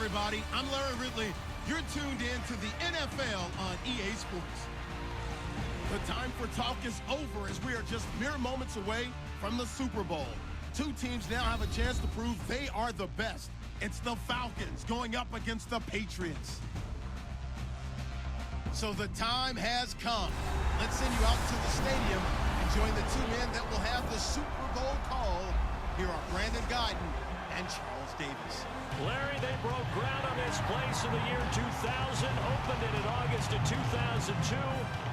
everybody. I'm Larry Ridley. You're tuned in to the NFL on EA Sports. The time for talk is over as we are just mere moments away from the Super Bowl. Two teams now have a chance to prove they are the best. It's the Falcons going up against the Patriots. So the time has come. Let's send you out to the stadium and join the two men that will have the Super Bowl call. Here are Brandon Guyton and Charles Davis. Larry, they broke ground on this place in the year 2000, opened it in August of 2002,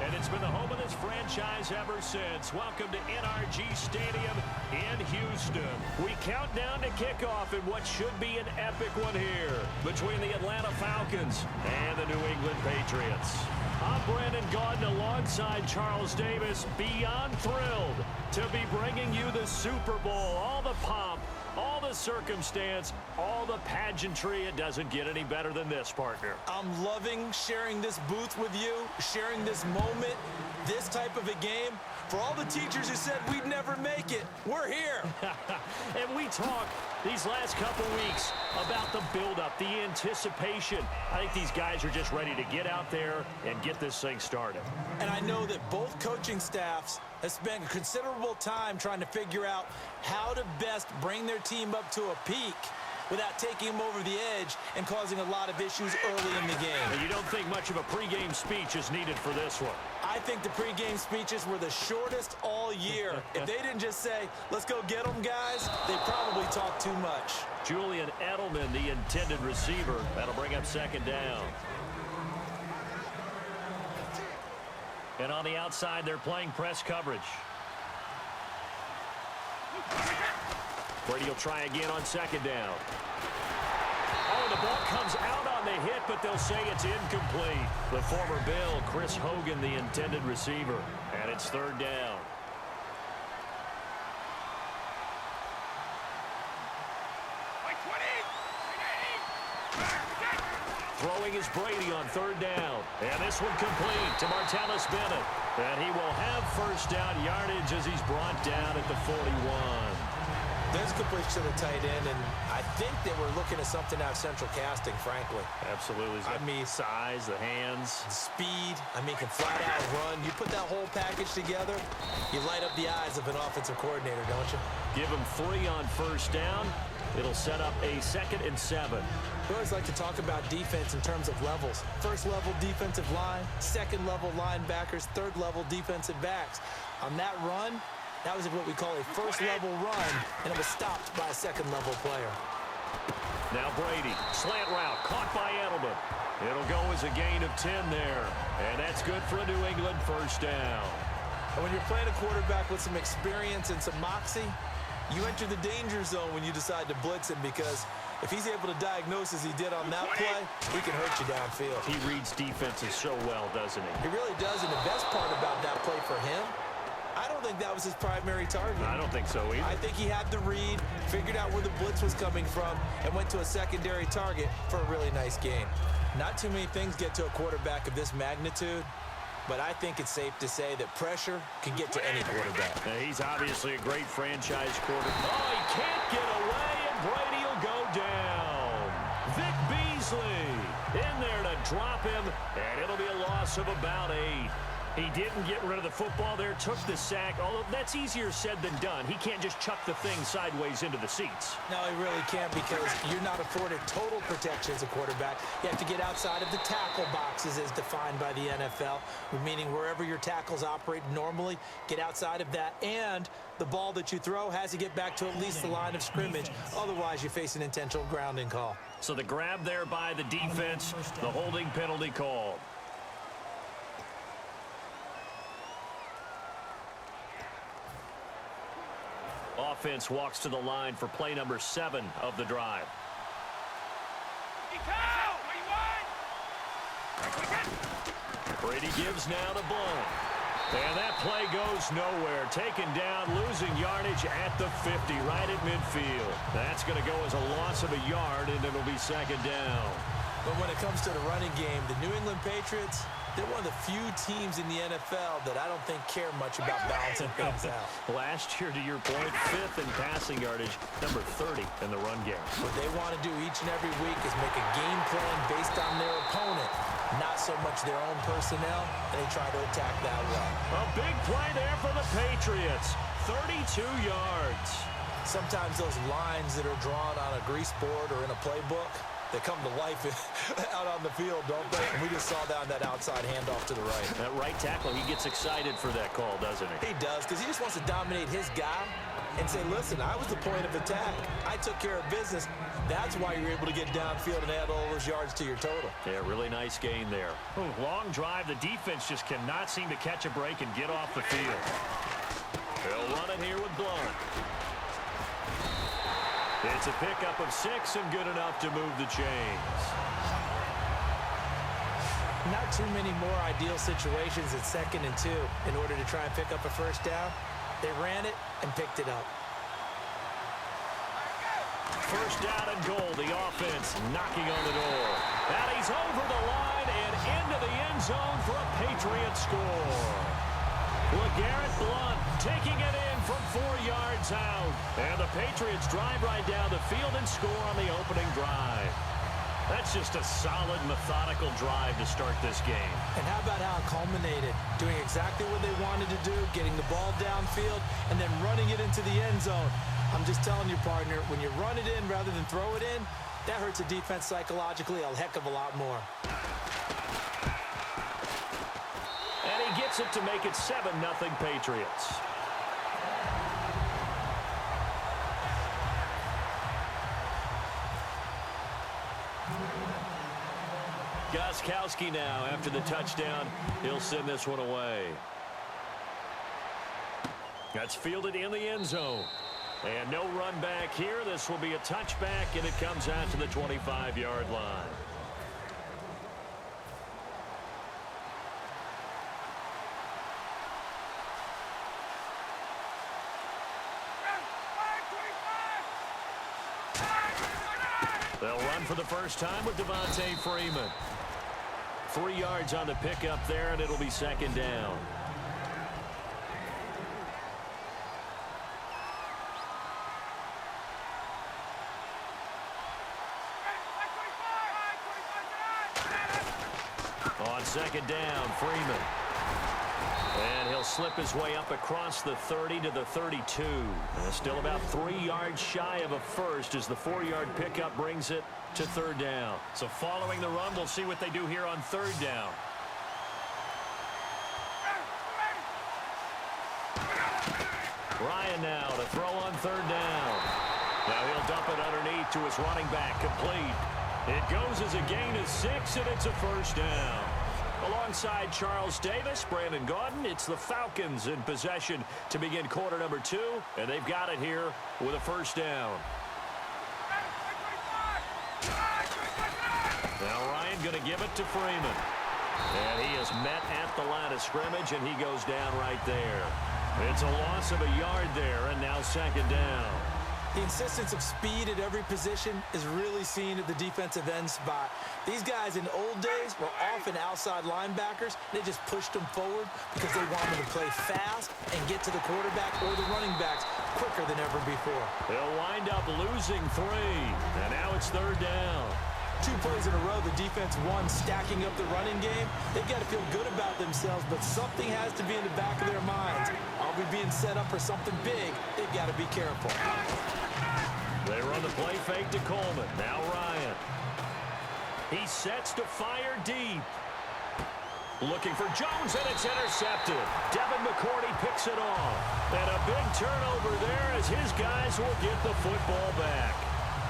and it's been the home of this franchise ever since. Welcome to NRG Stadium in Houston. We count down to kickoff in what should be an epic one here between the Atlanta Falcons and the New England Patriots. I'm Brandon Guyton alongside Charles Davis, beyond thrilled to be bringing you the Super Bowl. All the pomp, all the circumstance, all the pageantry. It doesn't get any better than this, partner. I'm loving sharing this booth with you, sharing this moment, this type of a game. For all the teachers who said we'd never make it, we're here. And we talked these last couple weeks about the buildup, the anticipation. I think these guys are just ready to get out there and get this thing started. And I know that both coaching staffs have spent considerable time trying to figure out how to best bring their team up to a peak without taking them over the edge and causing a lot of issues early in the game. And you don't think much of a pregame speech is needed for this one? I think the pregame speeches were the shortest all year. If they didn't just say, let's go get them, guys, they probably talked too much. Julian Edelman, the intended receiver. That'll bring up second down. And on the outside, they're playing press coverage. Brady will try again on second down. Oh, the ball comes out on the hit, but they'll say it's incomplete. The former Bill, Chris Hogan, the intended receiver. And it's third down. Throwing is Brady on third down. And this one complete to Martellus Bennett. And he will have first down yardage as he's brought down at the 41. There's completion to the tight end, and I think they were looking at something out of central casting, frankly. Absolutely. I mean, size, the hands. Speed. I mean, can flat out run. You put that whole package together, you light up the eyes of an offensive coordinator, don't you? Give him 3 on first down. It'll set up a 2nd and 7. We always like to talk about defense in terms of levels. First level defensive line, second level linebackers, third level defensive backs. On that run, that was what we call a first level run, and it was stopped by a second level player. Now Brady, slant route, caught by Edelman. It'll go as a gain of 10 there, and that's good for a New England first down. And when you're playing a quarterback with some experience and some moxie, you enter the danger zone when you decide to blitz him, because if he's able to diagnose as he did on that play, he can hurt you downfield. He reads defenses so well, doesn't he? He really does, and the best part about that play for him, I don't think that was his primary target. I don't think so either. I think he had the read, figured out where the blitz was coming from, and went to a secondary target for a really nice gain. Not too many things get to a quarterback of this magnitude, but I think it's safe to say that pressure can get to any quarterback. Now, he's obviously a great franchise quarterback. Oh, he can't get away, and Brady will go down. Vic Beasley in there to drop him, and it'll be a loss of about 8. He didn't get rid of the football there, took the sack, although that's easier said than done. He can't just chuck the thing sideways into the seats. No, he really can't, because you're not afforded total protection as a quarterback. You have to get outside of the tackle boxes as defined by the NFL, meaning wherever your tackles operate normally, get outside of that, and the ball that you throw has to get back to at least the line of scrimmage. Otherwise, you face an intentional grounding call. So the grab there by the defense, the holding penalty called. Offense walks to the line for play number 7 of the drive. Brady gives now to Blount. And that play goes nowhere. Taken down, losing yardage at the 50, right at midfield. That's going to go as a loss of a yard, and it'll be second down. But when it comes to the running game, the New England Patriots, They're one of the few teams in the NFL that I don't think care much about balancing things out. Last year, to your point, 5th in passing yardage, number 30 in the run game. What they want to do each and every week is make a game plan based on their opponent, not so much their own personnel, and they try to attack that well. A big play there for the Patriots. 32 yards. Sometimes those lines that are drawn on a grease board or in a playbook, they come to life out on the field, don't they? And we just saw that on that outside handoff to the right. That right tackle, he gets excited for that call, doesn't he? He does, because he just wants to dominate his guy and say, listen, I was the point of attack. I took care of business. That's why you're able to get downfield and add all those yards to your total. Yeah, really nice gain there. Long drive. The defense just cannot seem to catch a break and get off the field. They'll run it here with Blunt. It's a pickup of 6 and good enough to move the chains. Not too many more ideal situations at 2nd and 2 in order to try and pick up a first down. They ran it and picked it up. First down and goal. The offense knocking on the door. And he's over the line and into the end zone for a Patriot score. LeGarrette Blunt taking it in from 4 yards out. And the Patriots drive right down the field and score on the opening drive. That's just a solid, methodical drive to start this game. And how about how it culminated? Doing exactly what they wanted to do, getting the ball downfield, and then running it into the end zone. I'm just telling you, partner, when you run it in rather than throw it in, that hurts a defense psychologically a heck of a lot more. And he gets it to make it 7-0 Patriots. Gostkowski now, after the touchdown, he'll send this one away. That's fielded in the end zone. And no run back here. This will be a touchback, and it comes out to the 25-yard line. They'll run for the first time with Devontae Freeman. 3 yards on the pickup there, and it'll be 2nd down. On 2nd down, Freeman. And he'll slip his way up across the 30 to the 32. And still about 3 yards shy of a first as the 4-yard pickup brings it to 3rd down. So following the run, we'll see what they do here on 3rd down. Ryan now to throw on 3rd down. Now he'll dump it underneath to his running back, complete. It goes as a gain of 6, and it's a first down. Alongside Charles Davis, Brandon Gaudin, it's the Falcons in possession to begin quarter number 2, and they've got it here with a first down. Now Ryan going to give it to Freeman. And he is met at the line of scrimmage, and he goes down right there. It's a loss of a yard there, and now 2nd down. The insistence of speed at every position is really seen at the defensive end spot. These guys in the old days were often outside linebackers. They just pushed them forward because they wanted to play fast and get to the quarterback or the running backs quicker than ever before. They'll wind up losing 3, and now it's 3rd down. 2 plays in a row, the defense won, stacking up the running game. They've got to feel good about themselves, but something has to be in the back of their minds. Are we being set up for something big? They've got to be careful. They run the play fake to Coleman. Now Ryan. He sets to fire deep. Looking for Jones, and it's intercepted. Devin McCourty picks it off. And a big turnover there as his guys will get the football back.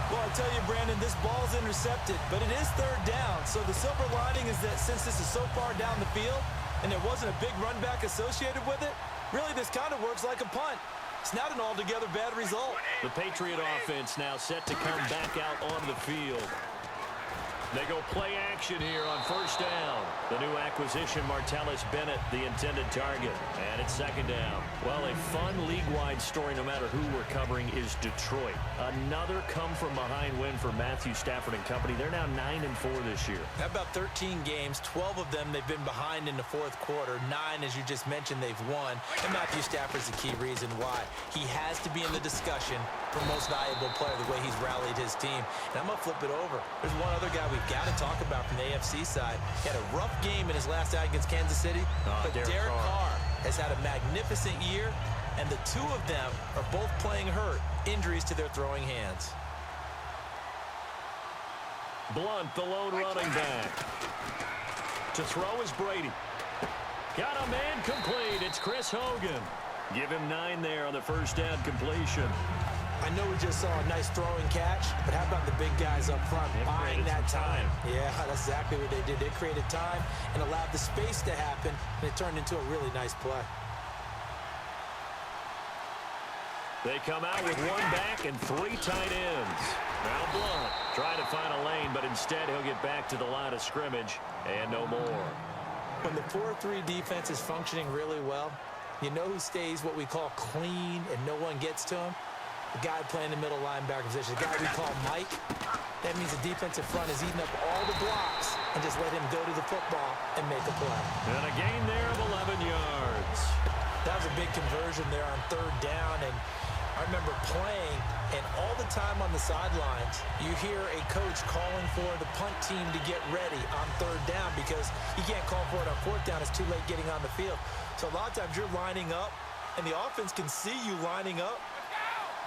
Well, I tell you, Brandon, this ball's intercepted, but it is 3rd down. So the silver lining is that since this is so far down the field and there wasn't a big run back associated with it, really this kind of works like a punt. It's not an altogether bad result. The Patriot offense now set to come back out onto the field. They go play action here on first down. The new acquisition, Martellus Bennett, the intended target. And it's second down. Well, a fun league-wide story, no matter who we're covering, is Detroit. Another come-from-behind win for Matthew Stafford and company. They're now 9-4 this year. How about 13 games, 12 of them they've been behind in the fourth quarter. 9, as you just mentioned, they've won. And Matthew Stafford's the key reason why. He has to be in the discussion for most valuable player, the way he's rallied his team. And I'm going to flip it over. There's one other guy we've got to talk about from the AFC side. He had a rough game in his last out against Kansas City, but Derek Carr has had a magnificent year, and the two of them are both playing hurt. Injuries to their throwing hands. Blunt, the lone running back. To throw is Brady. Got a man complete. It's Chris Hogan. Give him 9 there on the first down completion. I know we just saw a nice throwing catch, but how about the big guys up front buying that time? Yeah, that's exactly what they did. They created time and allowed the space to happen, and it turned into a really nice play. They come out with 1 back and 3 tight ends. Now Blunt trying to find a lane, but instead he'll get back to the line of scrimmage and no more. When the 4-3 defense is functioning really well, you know who stays what we call clean and no one gets to him? The guy playing the middle linebacker position, the guy we call Mike. That means the defensive front is eating up all the blocks and just let him go to the football and make a play. And a gain there of 11 yards. That was a big conversion there on third down, and I remember playing, and all the time on the sidelines, you hear a coach calling for the punt team to get ready on third down because you can't call for it on fourth down. It's too late getting on the field. So a lot of times you're lining up, and the offense can see you lining up.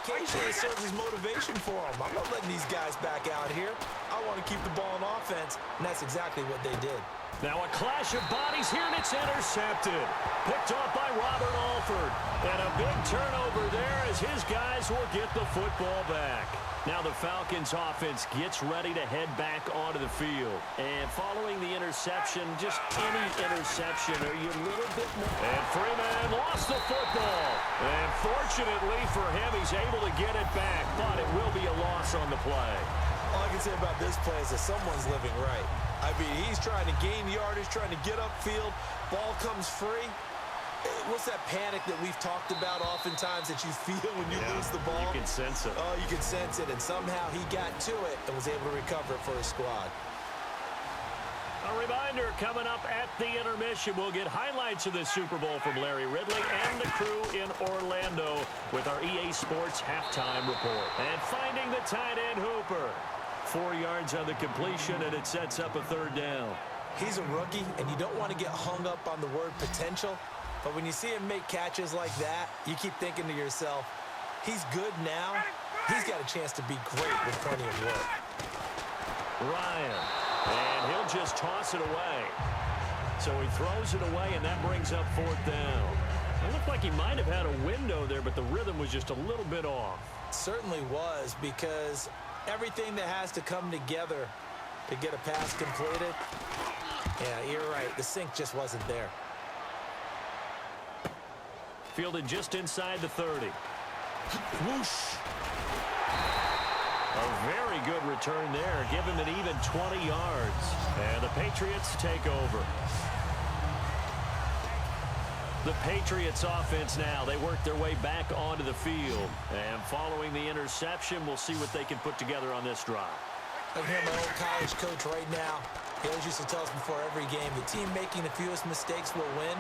Occasionally it serves as motivation for them. I'm not letting these guys back out here. I want to keep the ball in offense, and that's exactly what they did. Now a clash of bodies here, and it's intercepted. Picked off by Robert Alford. And a big turnover there as his guys will get the football back. Now the Falcons offense gets ready to head back onto the field. And following the interception, just any interception, are you a little bit more? And Freeman lost the football. And fortunately for him, he's able to get it back. But it will be a loss on the play. All I can say about this play is that someone's living right. I mean, he's trying to gain yardage, trying to get upfield. Ball comes free. What's that panic that we've talked about oftentimes that you feel when you lose the ball? You can sense it. Oh, you can sense it. And somehow he got to it and was able to recover it for his squad. A reminder, coming up at the intermission, we'll get highlights of the Super Bowl from Larry Ridley and the crew in Orlando with our EA Sports halftime report. And finding the tight end Hooper. 4 yards on the completion, and it sets up a third down. He's a rookie, and you don't want to get hung up on the word potential. But when you see him make catches like that, you keep thinking to yourself, he's good now. He's got a chance to be great with plenty of work. Ryan, and he'll just toss it away. So he throws it away, and that brings up fourth down. It looked like he might have had a window there, but the rhythm was just a little bit off. Certainly was, because everything that has to come together to get a pass completed, yeah, you're right. The sync just wasn't there. Fielded just inside the 30. Whoosh. A very good return there. Give him an even 20 yards. And the Patriots take over. The Patriots offense now. They work their way back onto the field. And following the interception, we'll see what they can put together on this drive. I hear my old college coach right now. He always used to tell us before every game, the team making the fewest mistakes will win.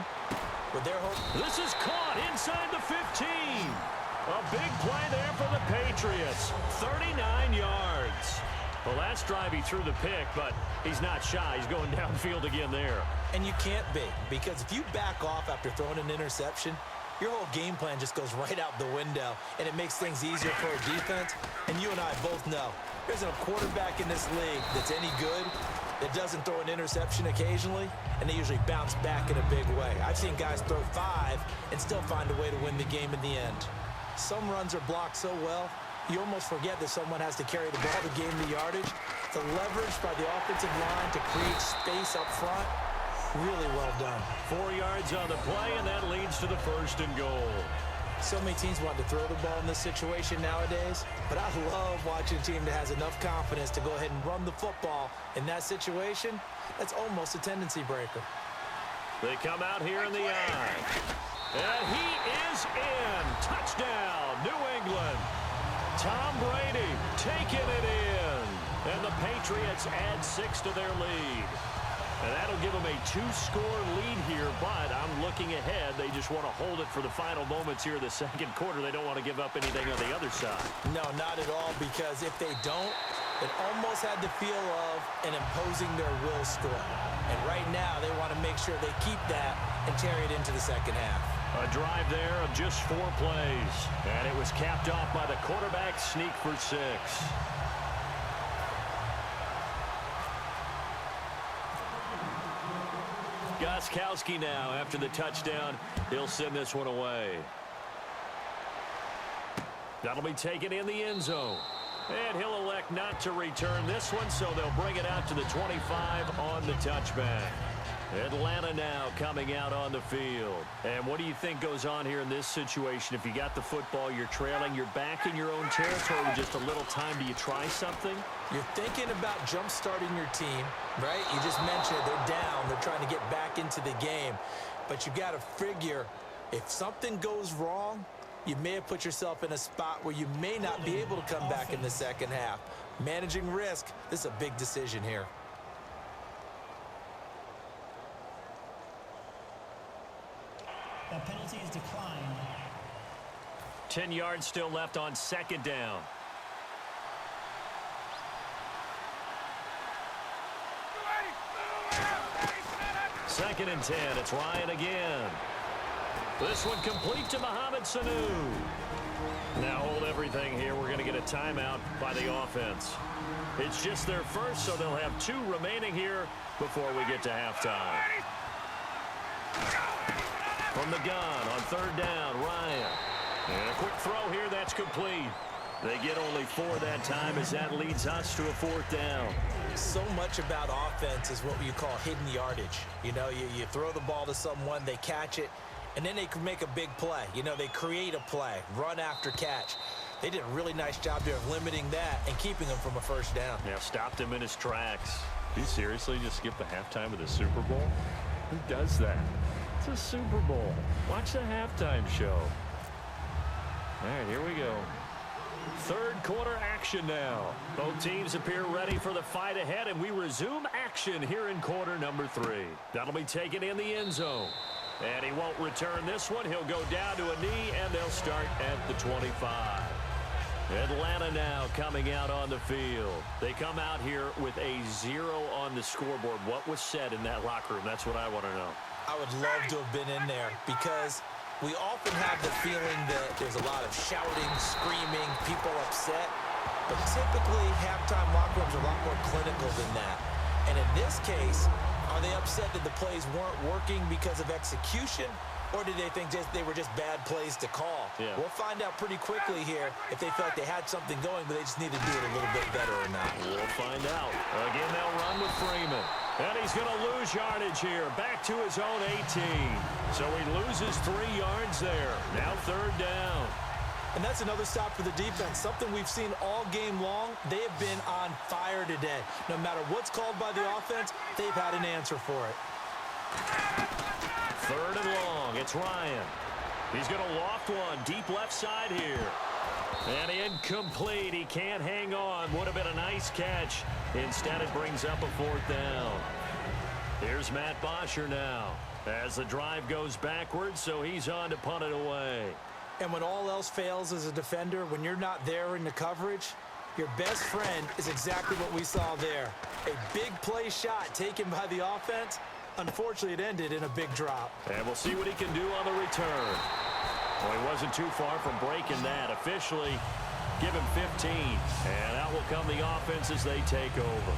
With their hope. This is caught inside the 15. A big play there for the Patriots. 39 yards. Well, last drive he threw the pick, but he's not shy. He's going downfield again there. And you can't be, because if you back off after throwing an interception, your whole game plan just goes right out the window, and it makes things easier for a defense. And you and I both know, there isn't a quarterback in this league that's any good that doesn't throw an interception occasionally, and they usually bounce back in a big way. I've seen guys throw 5 and still find a way to win the game in the end. Some runs are blocked so well, you almost forget that someone has to carry the ball to gain the yardage. The leverage by the offensive line to create space up front, really well done. 4 yards on the play, and that leads to the 1st and goal. So many teams want to throw the ball in this situation nowadays, but I love watching a team that has enough confidence to go ahead and run the football. In that situation, that's almost a tendency breaker. They come out here in the eye. And he is in. Touchdown, New England. Tom Brady taking it in. And the Patriots add 6 to their lead. And that'll give them a 2-score lead here, but I'm looking ahead. They just want to hold it for the final moments here in the second quarter. They don't want to give up anything on the other side. No, not at all, because if they don't, it almost had the feel of an imposing their will score. And right now, they want to make sure they keep that and carry it into the second half. A drive there of just 4 plays. And it was capped off by the quarterback sneak for 6. Gostkowski now after the touchdown. He'll send this one away. That'll be taken in the end zone. And he'll elect not to return this one, so they'll bring it out to the 25 on the touchback. Atlanta now coming out on the field. And what do you think goes on here in this situation? If you got the football, you're trailing, you're back in your own territory with just a little time. Do you try something? You're thinking about jump-starting your team, right? You just mentioned it. They're down. They're trying to get back into the game. But you got to figure, if something goes wrong, you may have put yourself in a spot where you may not be able to come back in the second half. Managing risk, this is a big decision here. That penalty is declined. 10 yards still left on second down. Second and 10. It's Ryan again. This one complete to Mohamed Sanu. Now hold everything here. We're going to get a timeout by the offense. It's just their first, so they'll have 2 remaining here before we get to halftime. From the gun on third down, Ryan. And a quick throw here, that's complete. They get only 4 that time as that leads us to a 4th down. So much about offense is what you call hidden yardage. You know, you throw the ball to someone, they catch it, and then they can make a big play. You know, they create a play, run after catch. They did a really nice job there of limiting that and keeping him from a first down. Yeah, stopped him in his tracks. Did you seriously just skip the halftime of the Super Bowl? Who does that? It's a Super Bowl. Watch the halftime show. All right, here we go. Third quarter action now. Both teams appear ready for the fight ahead, and we resume action here in quarter number 3. That'll be taken in the end zone. And he won't return this one. He'll go down to a knee, and they'll start at the 25. Atlanta now coming out on the field. They come out here with a 0 on the scoreboard. What was said in that locker room? That's what I want to know. I would love to have been in there because we often have the feeling that there's a lot of shouting, screaming, people upset. But typically, halftime locker rooms are a lot more clinical than that. And in this case, are they upset that the plays weren't working because of execution? Or did they think they were just bad plays to call? Yeah. We'll find out pretty quickly here if they felt they had something going, but they just need to do it a little bit better or not. We'll find out. Again, they'll run with Freeman. And he's going to lose yardage here. Back to his own 18. So he loses 3 yards there. Now third down. And that's another stop for the defense. Something we've seen all game long. They have been on fire today. No matter what's called by the offense, they've had an answer for it. Third and long. It's Ryan. He's going to loft one deep left side here. And incomplete. He can't hang on. Would have been a nice catch. Instead, it brings up a 4th down. Here's Matt Bosher now as the drive goes backwards, so he's on to punt it away. And when all else fails as a defender, when you're not there in the coverage, your best friend is exactly what we saw there. A big play shot taken by the offense. Unfortunately, it ended in a big drop. And we'll see what he can do on the return. Well, he wasn't too far from breaking that. Officially, give him 15. And out will come the offense as they take over.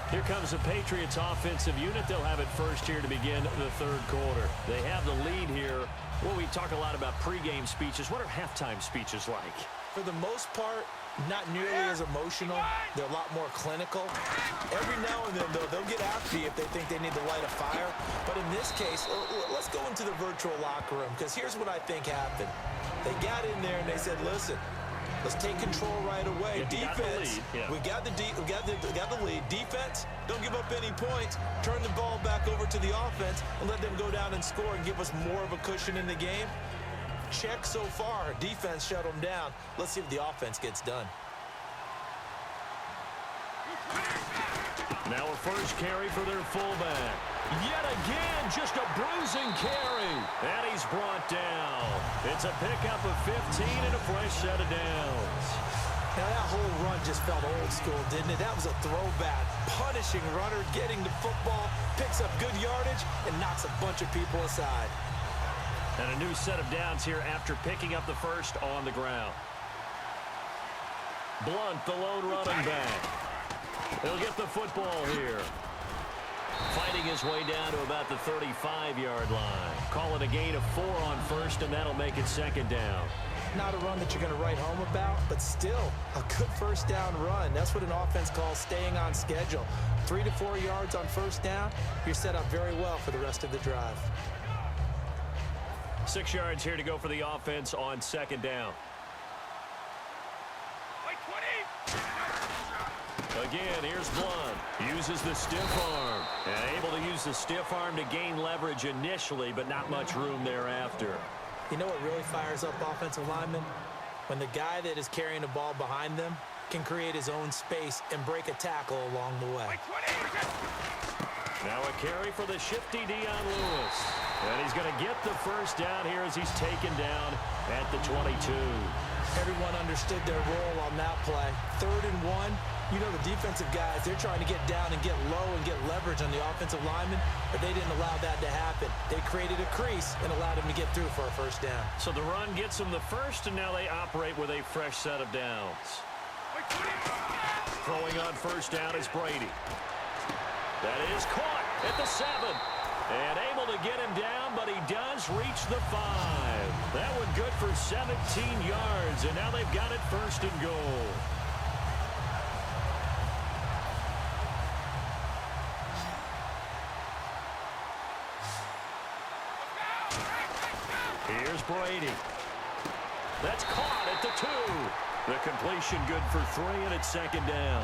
Here comes the Patriots offensive unit. They'll have it first here to begin the third quarter. They have the lead here. Well, we talk a lot about pregame speeches. What are halftime speeches like? For the most part, not nearly as emotional. They're a lot more clinical. Every now and then, though, they'll get after you if they think they need to light a fire. But in this case, let's go into the virtual locker room, because here's what I think happened. They got in there and they said, listen, let's take control right away. Defense, we got the lead. Defense, don't give up any points. Turn the ball back over to the offense and let them go down and score and give us more of a cushion in the game. Check so far. Defense shut them down. Let's see if the offense gets done. Now a first carry for their fullback. Yet again, just a bruising carry. And he's brought down. It's a pickup of 15 and a fresh set of downs. Now that whole run just felt old school, didn't it? That was a throwback. Punishing runner, getting the football, picks up good yardage, and knocks a bunch of people aside. And a new set of downs here after picking up the first on the ground. Blunt, the lone running back. He'll get the football here. Fighting his way down to about the 35-yard line. Call it a gain of 4 on first, and that'll make it second down. Not a run that you're going to write home about, but still a good first down run. That's what an offense calls staying on schedule. 3 to 4 yards on first down, you're set up very well for the rest of the drive. 6 yards here to go for the offense on second down. Again, here's Blunt. Uses the stiff arm. And able to use the stiff arm to gain leverage initially, but not much room thereafter. You know what really fires up offensive linemen? When the guy that is carrying the ball behind them can create his own space and break a tackle along the way. Now a carry for the shifty Dion Lewis. And he's going to get the first down here as he's taken down at the 22. Everyone understood their role on that play. 3rd and 1. You know the defensive guys, they're trying to get down and get low and get leverage on the offensive lineman, but they didn't allow that to happen. They created a crease and allowed him to get through for a first down. So the run gets them the first, and now they operate with a fresh set of downs. Throwing on first down is Brady. That is caught at the 7. And able to get him down, but he does reach the 5. That one good for 17 yards, and now they've got it first and goal. Here's Brady. That's caught at the 2. The completion good for 3, and it's second down.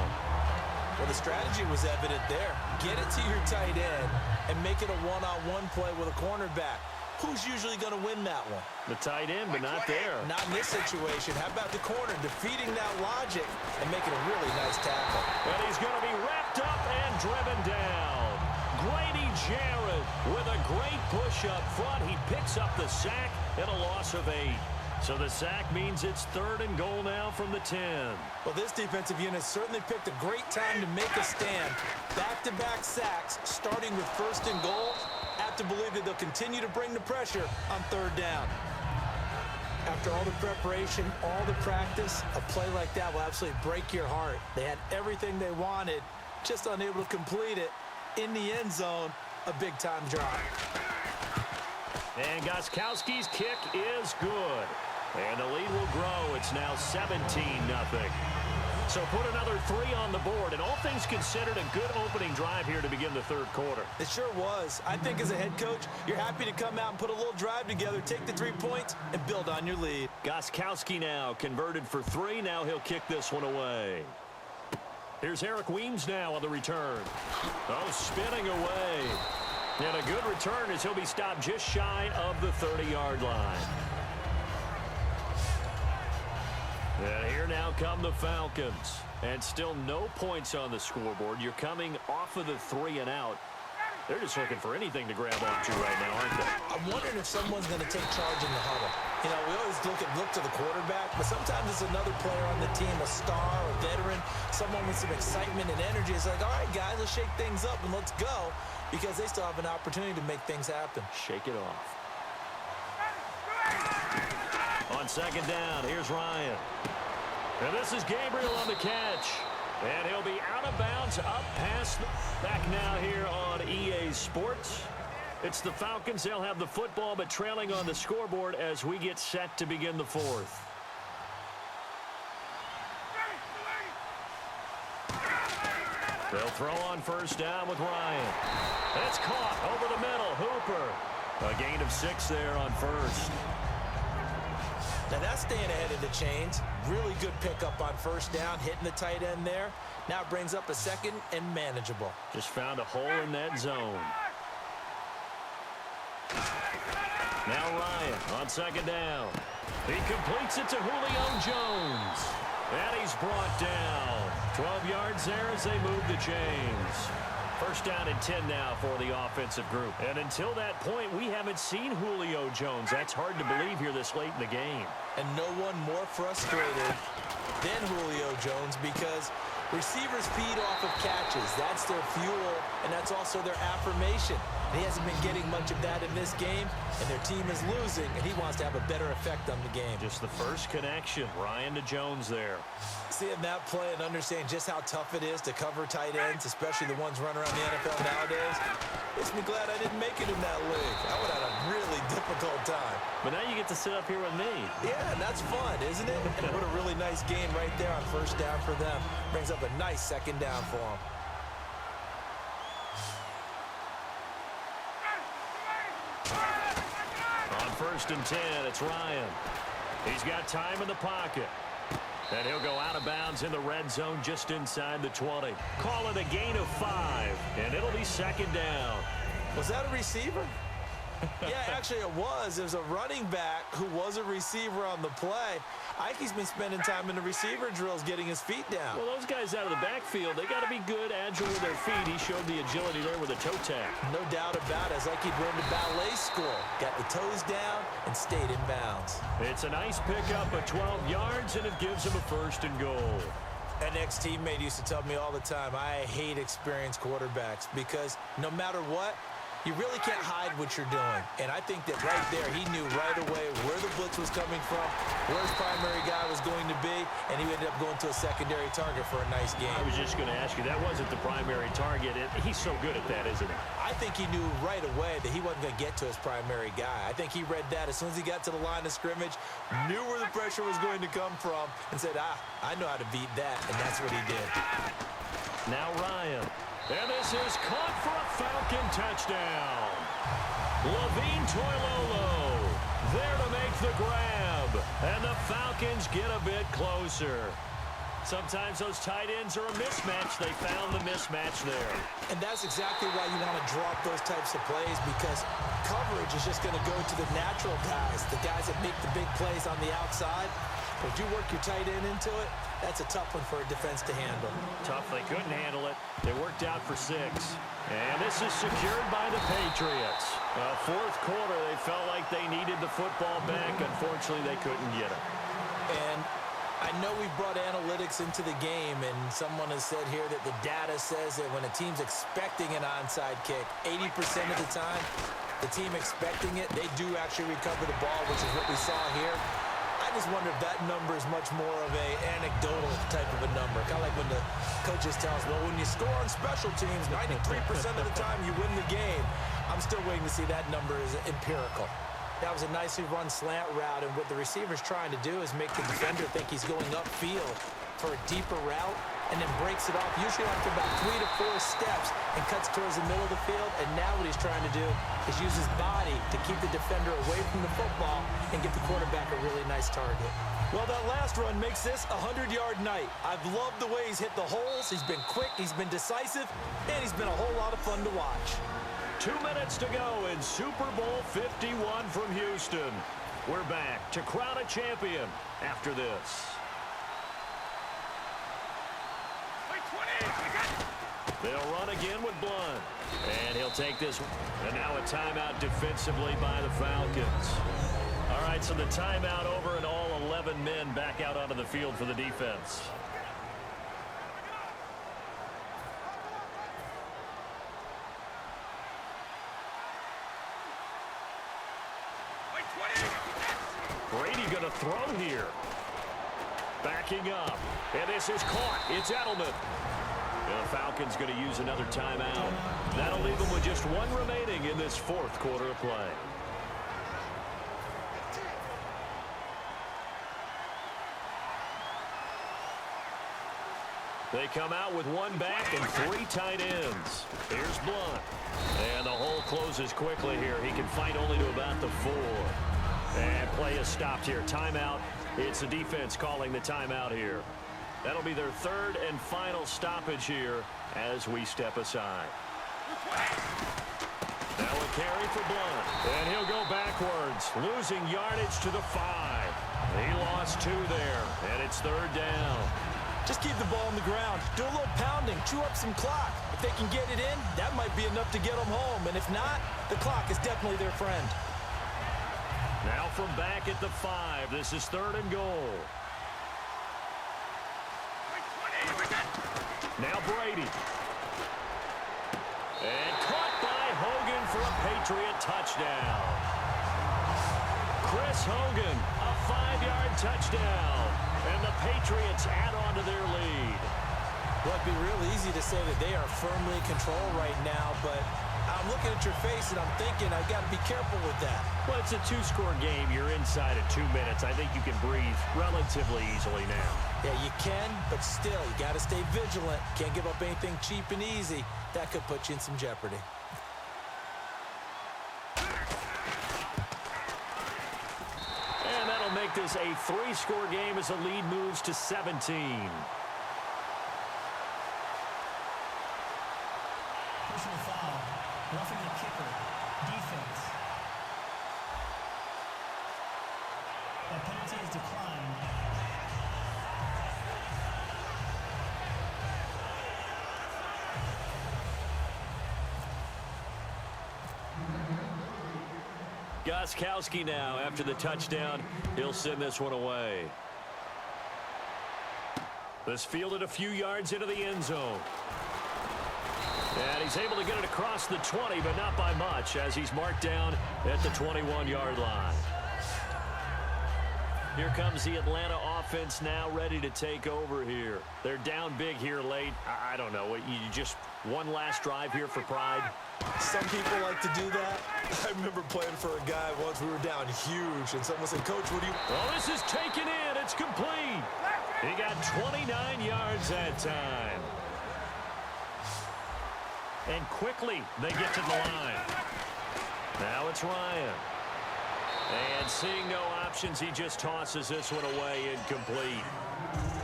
Well, the strategy was evident there. Get it to your tight end and make it a one-on-one play with a cornerback. Who's usually going to win that one? The tight end, but not there. Not in this situation. How about the corner defeating that logic and making a really nice tackle? And he's going to be wrapped up and driven down. Grady Jarrett with a great push up front. He picks up the sack and a loss of 8. So the sack means it's 3rd and goal now from the 10. Well, this defensive unit certainly picked a great time to make a stand. Back-to-back sacks, starting with 1st and goal. I have to believe that they'll continue to bring the pressure on 3rd down. After all the preparation, all the practice, a play like that will absolutely break your heart. They had everything they wanted, just unable to complete it. In the end zone, a big-time drive. And Gostkowski's kick is good. And the lead will grow. It's now 17-0. So put another 3 on the board. And all things considered, a good opening drive here to begin the 3rd quarter. It sure was. I think as a head coach, you're happy to come out and put a little drive together, take the 3 points, and build on your lead. Gostkowski now converted for 3. Now he'll kick this one away. Here's Eric Weems now on the return. Oh, spinning away. And a good return as he'll be stopped just shy of the 30-yard line. And here now come the Falcons. And still no points on the scoreboard. You're coming off of the 3 and out. They're just looking for anything to grab onto right now, aren't they? I'm wondering if someone's going to take charge in the huddle. You know, we always look to the quarterback, but sometimes it's another player on the team, a star, a veteran, someone with some excitement and energy. It's like, all right, guys, let's shake things up and let's go, because they still have an opportunity to make things happen. Shake it off. On second down, here's Ryan. And this is Gabriel on the catch. And he'll be out of bounds, up past back now here on EA Sports. It's the Falcons. They'll have the football, but trailing on the scoreboard as we get set to begin the 4th. They'll throw on first down with Ryan. It's caught over the middle. Hooper. A gain of 6 there on first. Now that's staying ahead of the chains. Really good pickup on first down, hitting the tight end there. Now it brings up a second and manageable. Just found a hole in that zone. Now Ryan on second down. He completes it to Julio Jones. And he's brought down. 12 yards there as they move the chains. First down and 10 now for the offensive group. And until that point, we haven't seen Julio Jones. That's hard to believe here this late in the game. And no one more frustrated than Julio Jones because receivers feed off of catches. That's their fuel, and that's also their affirmation. And he hasn't been getting much of that in this game, and their team is losing, and he wants to have a better effect on the game. Just the first connection, Ryan to Jones there. Seeing that play and understanding just how tough it is to cover tight ends, especially the ones running around the NFL nowadays, makes me glad I didn't make it in that league. I would have had a really difficult time. But now you get to sit up here with me. Yeah, and that's fun, isn't it? And what a really nice game right there on first down for them. Brings up a nice second down for them. On first and 10, it's Ryan. He's got time in the pocket. And he'll go out of bounds in the red zone just inside the 20. Call it a gain of 5, and it'll be second down. Was that a receiver? Yeah, actually it was. It was a running back who was a receiver on the play. I think he's been spending time in the receiver drills getting his feet down. Well, those guys out of the backfield, they got to be good, agile with their feet. He showed the agility there with a toe tap. No doubt about it. It's like he'd run to ballet school. Got the toes down and stayed in bounds. It's a nice pickup of 12 yards, and it gives him a first and goal. An ex-teammate used to tell me all the time, I hate experienced quarterbacks because no matter what, you really can't hide what you're doing. And I think that right there, he knew right away where the blitz was coming from, where his primary guy was going to be, and he ended up going to a secondary target for a nice game. I was just going to ask you, that wasn't the primary target. He's so good at that, isn't he? I think he knew right away that he wasn't going to get to his primary guy. I think he read that as soon as he got to the line of scrimmage, knew where the pressure was going to come from, and said, I know how to beat that, and that's what he did. Now Ryan. And this is caught for a Falcon touchdown. Levine Toilolo there to make the grab. And the Falcons get a bit closer. Sometimes those tight ends are a mismatch. They found the mismatch there. And that's exactly why you want to drop those types of plays, because coverage is just going to go to the natural guys, the guys that make the big plays on the outside. But if you work your tight end into it, that's a tough one for a defense to handle. Tough, they couldn't handle it. They worked out for 6. And this is secured by the Patriots. Fourth quarter, they felt like they needed the football back. Unfortunately, they couldn't get it. And I know we brought analytics into the game, and someone has said here that the data says that when a team's expecting an onside kick, 80% of the time, the team expecting it, they do actually recover the ball, which is what we saw here. I just wonder if that number is much more of a anecdotal type of a number. Kind of like when the coaches tell us, well, when you score on special teams, 93% of the time you win the game. I'm still waiting to see that number is empirical. That was a nicely run slant route, and what the receiver's trying to do is make the defender think he's going upfield for a deeper route, and then breaks it off, usually after about 3 to 4 steps, and cuts towards the middle of the field. And now what he's trying to do is use his body to keep the defender away from the football and give the quarterback a really nice target. Well, that last run makes this a 100-yard night. I've loved the way he's hit the holes. He's been quick, he's been decisive, and he's been a whole lot of fun to watch. 2 minutes to go in Super Bowl 51 from Houston. We're back to crown a champion after this. They'll run again with Blunt. And he'll take this. And now a timeout defensively by the Falcons. All right, so the timeout over and all 11 men back out onto the field for the defense. Brady going to throw here. Backing up. And this is caught. It's Edelman. And the Falcons going to use another timeout. That'll leave them with just 1 remaining in this fourth quarter of play. They come out with one back and 3 tight ends. Here's Blunt. And the hole closes quickly here. He can fight only to about the 4. And play is stopped here. Timeout. It's the defense calling the timeout here. That'll be their 3rd and final stoppage here as we step aside. Now a carry for Blunt. And he'll go backwards, losing yardage to the 5. He lost 2 there, and it's 3rd down. Just keep the ball on the ground. Do a little pounding. Chew up some clock. If they can get it in, that might be enough to get them home. And if not, the clock is definitely their friend. Now from back at the 5, this is 3rd and goal. Now Brady. And caught by Hogan for a Patriot touchdown. Chris Hogan, a 5-yard touchdown. And the Patriots add on to their lead. Well, it'd be real easy to say that they are firmly in control right now, but I'm looking at your face and I'm thinking I've got to be careful with that. Well, it's a 2-score game. You're inside at 2 minutes. I think you can breathe relatively easily now. Yeah, you can, but still, you got to stay vigilant. Can't give up anything cheap and easy. That could put you in some jeopardy. And that'll make this a 3-score game as the lead moves to 17. Personal foul. Roughing the kicker. Defense. That penalty is declined. Gostkowski now after the touchdown. He'll send this one away. This fielded a few yards into the end zone. And he's able to get it across the 20, but not by much, as he's marked down at the 21-yard line. Here comes the Atlanta offense now ready to take over here. They're down big here late. I don't know. You just one last drive here for pride? Some people like to do that. I remember playing for a guy once. We were down huge, and someone said, "Coach, what do you..." Well, this is taken in. It's complete. He got 29 yards that time. And quickly, they get to the line. Now it's Ryan. And seeing no options, he just tosses this one away, incomplete.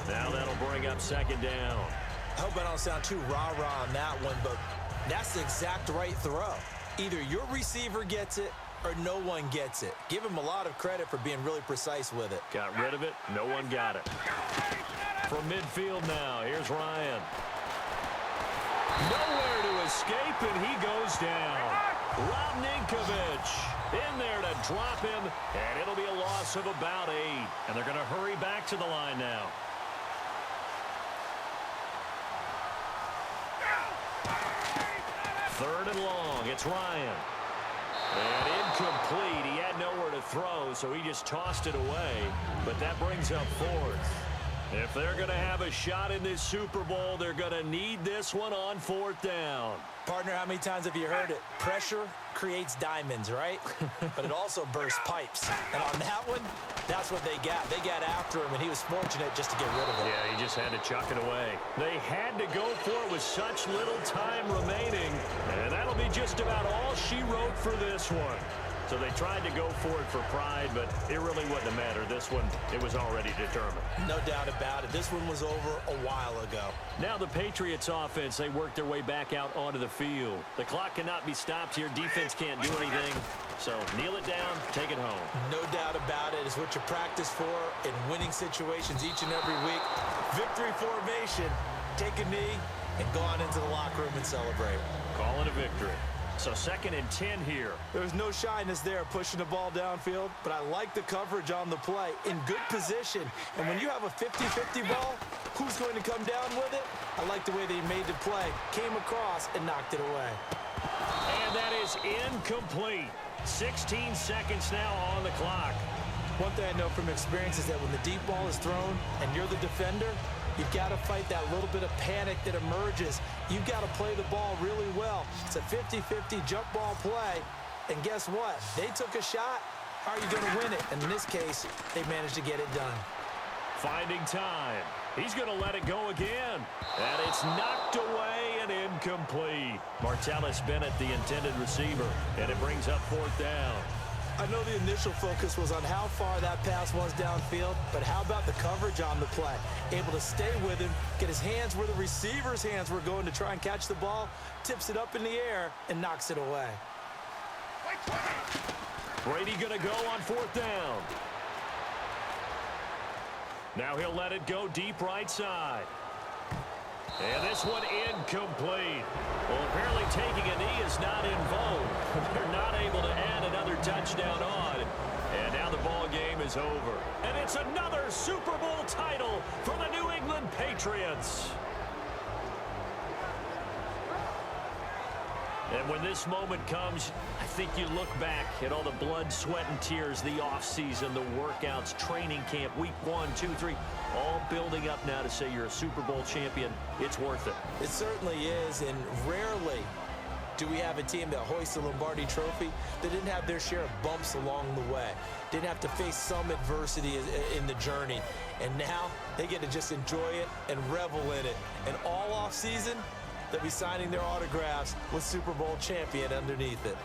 Now that'll bring up 2nd down. I hope I don't sound too rah-rah on that one, but that's the exact right throw. Either your receiver gets it or no one gets it. Give him a lot of credit for being really precise with it. Got rid of it. No one got it. From midfield now, here's Ryan. Nowhere to escape, and he goes down. Rob Ninkovich in there to drop him, and it'll be a loss of about 8. And they're going to hurry back to the line now. Third and long, it's Ryan. And incomplete. He had nowhere to throw, so he just tossed it away. But that brings up 4th. If they're going to have a shot in this Super Bowl, they're going to need this one on 4th down. Partner, how many times have you heard it? Pressure creates diamonds, right? But it also bursts pipes. And on that one, that's what they got. They got after him, and he was fortunate just to get rid of it. Yeah, he just had to chuck it away. They had to go for it with such little time remaining. And that'll be just about all she wrote for this one. So they tried to go for it for pride, but it really wouldn't have mattered. This one, it was already determined. No doubt about it. This one was over a while ago. Now the Patriots offense, they work their way back out onto the field. The clock cannot be stopped here. Defense can't do anything. So kneel it down, take it home. No doubt about it. It's what you practice for in winning situations each and every week. Victory formation. Take a knee and go on into the locker room and celebrate. Call it a victory. So 2nd and 10 here. There's no shyness there pushing the ball downfield, but I like the coverage on the play. In good position. And when you have a 50-50 ball, who's going to come down with it? I like the way they made the play. Came across and knocked it away. And that is incomplete. 16 seconds now on the clock. One thing I know from experience is that when the deep ball is thrown and you're the defender, you've got to fight that little bit of panic that emerges. You've got to play the ball really well. It's a 50-50 jump ball play. And guess what? They took a shot. How are you going to win it? And in this case, they managed to get it done. Finding time. He's going to let it go again. And it's knocked away and incomplete. Martellus Bennett, the intended receiver, and it brings up 4th down. I know the initial focus was on how far that pass was downfield, but how about the coverage on the play? Able to stay with him, get his hands where the receiver's hands were going to try and catch the ball, tips it up in the air, and knocks it away. Brady going to go on 4th down. Now he'll let it go deep right side. And this one incomplete. Well, apparently taking a knee is not in vogue. They're not able to add another touchdown on. And now the ball game is over. And it's another Super Bowl title for the New England Patriots. And when this moment comes, I think you look back at all the blood, sweat, and tears, the offseason, the workouts, training camp, week 1, 2, 3, all building up now to say you're a Super Bowl champion. It's worth it. It certainly is, and rarely do we have a team that hoists the Lombardi Trophy that didn't have their share of bumps along the way, didn't have to face some adversity in the journey, and now they get to just enjoy it and revel in it. And all offseason, they'll be signing their autographs with Super Bowl champion underneath it.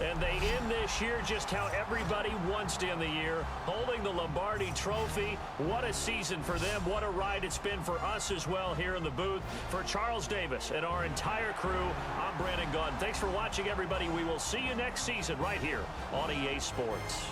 And they end this year just how everybody wants to end the year, holding the Lombardi Trophy. What a season for them. What a ride it's been for us as well here in the booth. For Charles Davis and our entire crew, I'm Brandon Gaudin. Thanks for watching, everybody. We will see you next season right here on EA Sports.